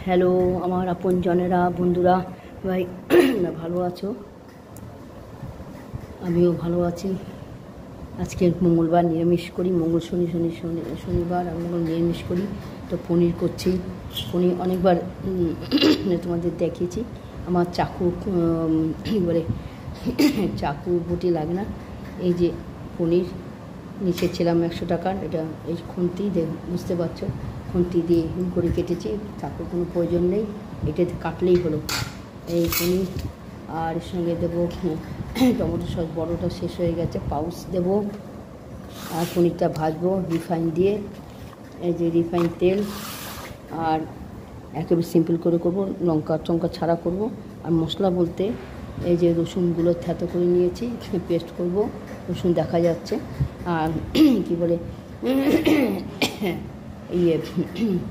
Hello আমার আপনজনেরা, বন্ধুরা, ভাই না ভালো আছো? আমিও ভালো আছি। আজকে মঙ্গলবার নিরামিষ করি, মঙ্গল শনিবার আর মঙ্গল নিরামিষ করি। তো পনির করছি। পনির অনেকবার তোমাদের দেখিয়েছি। আমার চাকু কী বলে চাকু বটি লাগে না। এই যে পনির নিচে ছিলাম 100 টাকার, এটা এই খুন্তি বুঝতে পারছো, খুন্তি দিয়ে হিম করে কেটেছি, চাকুর কোনো প্রয়োজন নেই, এটাতে কাটলেই হলো। এই পনির আর এর সঙ্গে দেবো টমেটো সস, বড়োটা শেষ হয়ে গেছে, পাউচ দেবো। আর পনিরটা ভাজবো রিফাইন দিয়ে, এই যে রিফাইন তেল। আর একেবারে সিম্পল করে করবো, লঙ্কা টঙ্কা ছাড়া করব। আর মশলা বলতে এই যে রসুনগুলো থেতো করে নিয়েছি, পেস্ট করব, রসুন দেখা যাচ্ছে। আর কি বলে ইয়ে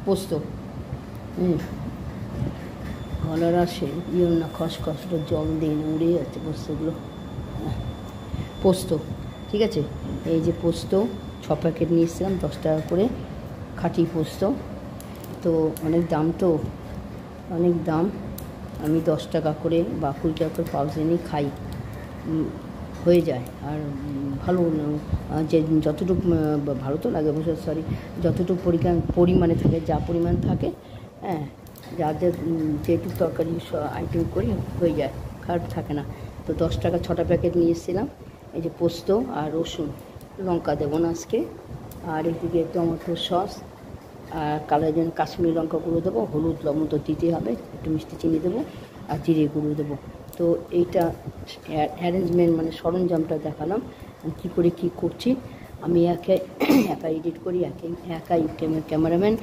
পোস্ত, গলার আসে ইয়ে না, খসখসটা জল দিয়ে উড়ে যাচ্ছে পোস্তগুলো। পোস্ত ঠিক আছে, এই যে পোস্ত 6 প্যাকেট নিয়ে এসেছিলাম, 10 টাকা করে খাঁটি পোস্ত। তো অনেক দাম, তো অনেক দাম। আমি 10 টাকা করে বা 20 টাকা করে পাউচ এনে খাই, হয়ে যায়। আর ভালো যে যতটুকু ভালো তো লাগে অবশ্য, সরি, যতটুকু পরিমাণে থাকে, যা পরিমাণ থাকে, হ্যাঁ, যা যেটুকু তরকারি আইটেম করি হয়ে যায়, খারাপ থাকে না। তো 10 টাকা 6টা প্যাকেট নিয়ে এসেছিলাম। এই যে পোস্ত আর রসুন, লঙ্কা দেবো না আজকে। আর এদিকে টমেটো সস আর কালার জন্য কাশ্মীরি লঙ্কা গুঁড়ো দেবো, হলুদ লবণ তো দিতে হবে, একটু মিষ্টি চিনি দেবো আর জিরে গুঁড়ো দেবো। তো এইটা অ্যারেঞ্জমেন্ট মানে সরঞ্জামটা দেখালাম কী করে কী করছি। আমি একাই এডিট করি, একাই ক্যামেরাম্যান,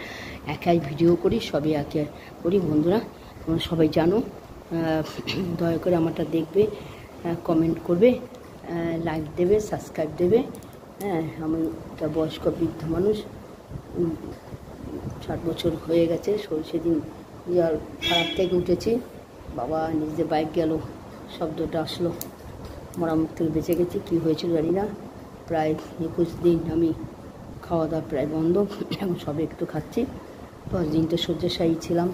একাই ভিডিও করি, সবই একে করি। বন্ধুরা তোমরা সবাই জানো, দয়া করে আমারটা দেখবে, কমেন্ট করবে, লাইক দেবে, সাবস্ক্রাইব দেবে। হ্যাঁ, আমি একটা বয়স্ক বৃদ্ধ মানুষ, 60 বছর হয়ে গেছে। সেদিন ইয়ার খারাপ থেকে উঠেছি, বাবা নিজে বাইক গেল, শব্দটা আসলো, মরামুখ থেকে বেঁচে গেছি। কী হয়েছিল জানি না। প্রায় 21 দিন আমি খাওয়া দাওয়া প্রায় বন্ধ, এখন সবে একটু খাচ্ছি। 5 দিন তো শয্যাশায়ী ছিলাম।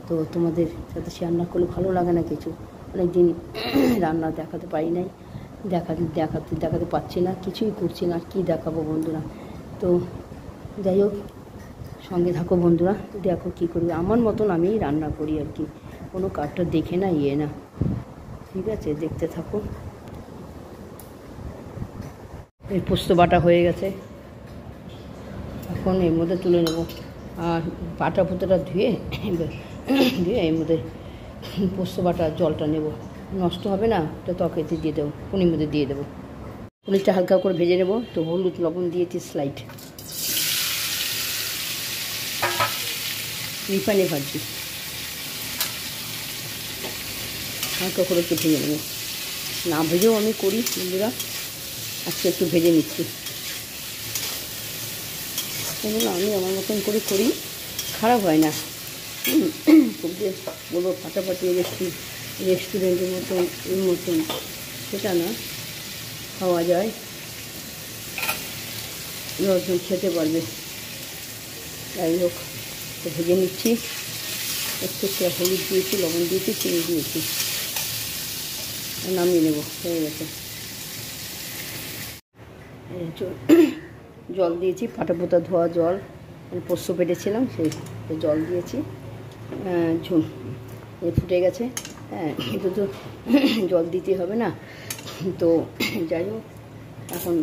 তো তোমাদের সাথে শেয়ার না করলে ভালো লাগে না কিছু। অনেক দিন রান্না দেখাতে পারি নাই, দেখাতে পারছি না, কিছুই করছি না, কি দেখাবো বন্ধুরা। তো যাই হোক, সঙ্গে থাকো বন্ধুরা, দেখো কী করি, আমার মতন আমি রান্না করি আর কি, কোনো কারটা দেখে না ইয়ে না, ঠিক আছে, দেখতে থাকো। এই পোস্ত বাটা হয়ে গেছে, এখন এর মধ্যে তুলে নেব। আর বাটা পোতাটা ধুয়ে এর মধ্যে পোস্ত বাটা জলটা নেব, নষ্ট হবে না, ওটা তরকারিতে দিয়ে দেবো, পনির মধ্যে দিয়ে দেবো। পনিরটা হালকা করে ভেজে নেব। তো হলুদ লবণ দিয়েছি স্লাইড, রিফাইনে ভাজছি, হালকা করে একটু ভেজে নেব। না ভেজেও আমি করি বন্ধুরা, আজকে একটু ভেজে নিচ্ছি। এগুলো আমি আমার মতন করে করি, খারাপ হয় না। খুব যে বলো ফাটাফাটি রেস্টুরেন্টের মতন এর মতন সেটা না, খাওয়া যায়, লোকজন খেতে পারবে। যাই হোক, তো ভেজে নিচ্ছি। একটু হলুদ দিয়েছি, লবণ দিয়েছি, চিনি দিয়েছি, নামিয়ে নেব, হয়ে গেছে। জল দিয়েছি, পাটা পোতা ধোয়া জল, পোস্ত পেটেছিলাম সেই জল দিয়েছি, ফুটে গেছে। হ্যাঁ, কিন্তু তো জল দিতে হবে না। তো যাই হোক, এখন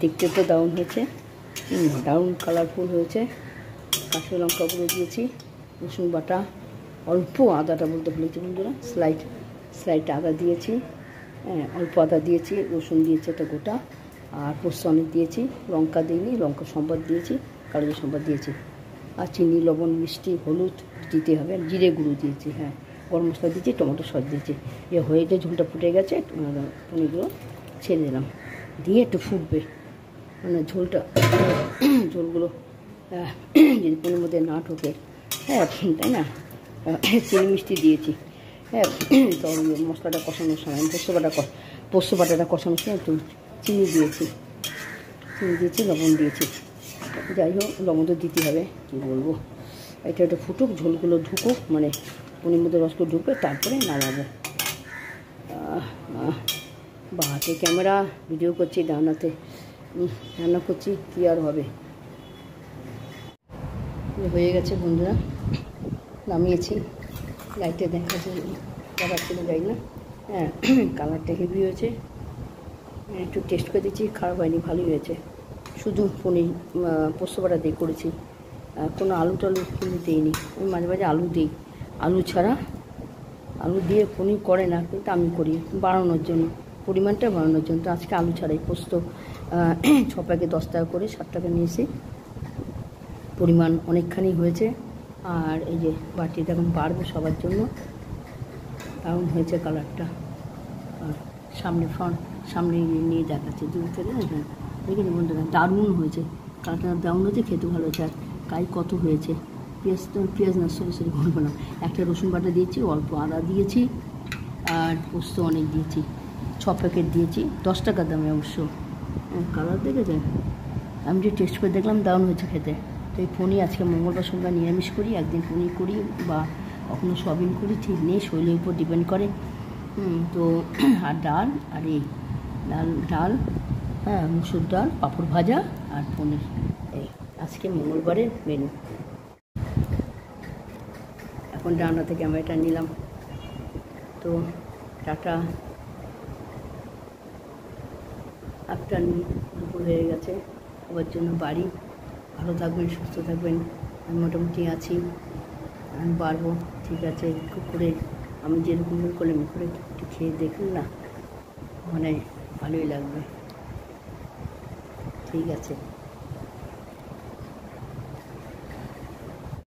দেখতে তো দারুণ হয়েছে, দারুণ কালারফুল হয়েছে। কাঁচা লঙ্কা গুঁড়ো দিয়েছি, রসুন বাটা, অল্প আদাটা বলতে ভুলেছি বন্ধুরা, স্লাইড আদা দিয়েছি, হ্যাঁ, অল্প আদা দিয়েছি, রসুন দিয়েছি একটা গোটা, আর পোস্ত অনেক দিয়েছি, লঙ্কা দিইনি, লঙ্কা সম্বাদ দিয়েছি, কালো সম্বাদ দিয়েছি। আর চিনি, লবণ, মিষ্টি, হলুদ দিতে হবে, আর জিরে গুঁড়ো দিয়েছি, হ্যাঁ, গরম মশলা দিয়েছি, টমেটো সস দিয়েছি। এ হয়ে গিয়ে ঝোলটা ফুটে গেছে, পনিরগুলো ছেড়ে দিলাম, দিয়ে একটু ফুটবে, মানে ঝোলগুলো যদি পনির মধ্যে না ঢোকে, হ্যাঁ, তাই না, চিনি মিষ্টি দিয়েছি। হ্যাঁ, তো মশলাটা কষানোর সময় পোস্ত বাটাটা কষানোর সময় একটু চিনি দিয়েছি, লবণ দিয়েছি। যাই হোক, লবণ তো দিতে হবে, কী বলবো, এটা একটু ফুটুক, ঝোলগুলো ঢুকুক, মানে পনির মধ্যে রসগুলো ঢুকবে, তারপরে নামাবো। বাহাতে ক্যামেরা, ভিডিও করছি, ডানাতে রান্না করছি, কী আর হবে। হয়ে গেছে বন্ধুরা, নামিয়েছি। লাইটে দেখা ছিল যাই না, হ্যাঁ কালারটা হেভি হয়েছে। একটু টেস্ট করে দিচ্ছি, খারাপ হয়নি, ভালোই হয়েছে। শুধু পনির পোস্ত বাটা দিয়ে করেছি, কোনো আলু টালু কিন্তু দিইনি। আমি মাঝে মাঝে আলু দিই, আলু ছাড়া, আলু দিয়ে পনির করে না, কিন্তু আমি করি বাড়ানোর জন্য, পরিমাণটা বাড়ানোর জন্য। তো আজকে আলু ছাড়াই পোস্ত 6 প্যাকেট 10 টাকা করে 60 টাকা নিয়েছি, পরিমাণ অনেকখানি হয়েছে। আর এই যে বাটিটা এখন বাড়বে সবার জন্য, দারুণ হয়েছে কালারটা। আর সামনে নিয়ে দেখাচ্ছে দূর থেকে, হ্যাঁ দেখেছি বন্ধুরা, দারুণ হয়েছে কালারটা, দারুণ হয়েছে, খেতে ভালো হয়েছে। আর কাই কত হয়েছে, পেঁয়াজ না সরি বলবো না, একটা রসুন বাটা দিয়েছি, অল্প আদা দিয়েছি, আর পোস্ত অনেক দিয়েছি, 6 প্যাকেট দিয়েছি, 10 টাকার দামে অবশ্য। কালার দেখেছে, আমি যে টেস্ট করে দেখলাম, দারুণ হয়েছে খেতে। তো এই পনির আজকে মঙ্গলবার সোমবার নিরামিষ করি, একদিন পনির করি বা কখনো সয়াবিন করি, ঠিক নেই, শরীরের উপর ডিপেন্ড করে। তো আর ডাল, আর এই ডাল, হ্যাঁ মুসুর ডাল, পাঁপড় ভাজা আর পনির, এই আজকে মঙ্গলবারের মেনু। এখন রান্না থেকে আমি এটা নিলাম। তো টাটা, আফটারনুন, দুপুর হয়ে গেছে, সবার জন্য বাড়ি। ভালো থাকবেন, সুস্থ থাকবেন। আমি মোটামুটি আছি, আমি পারবো, ঠিক আছে। একটু করে আমি যেরকম করলাম করে একটু খেয়ে দেখুন না, মানে ভালোই লাগবে, ঠিক আছে।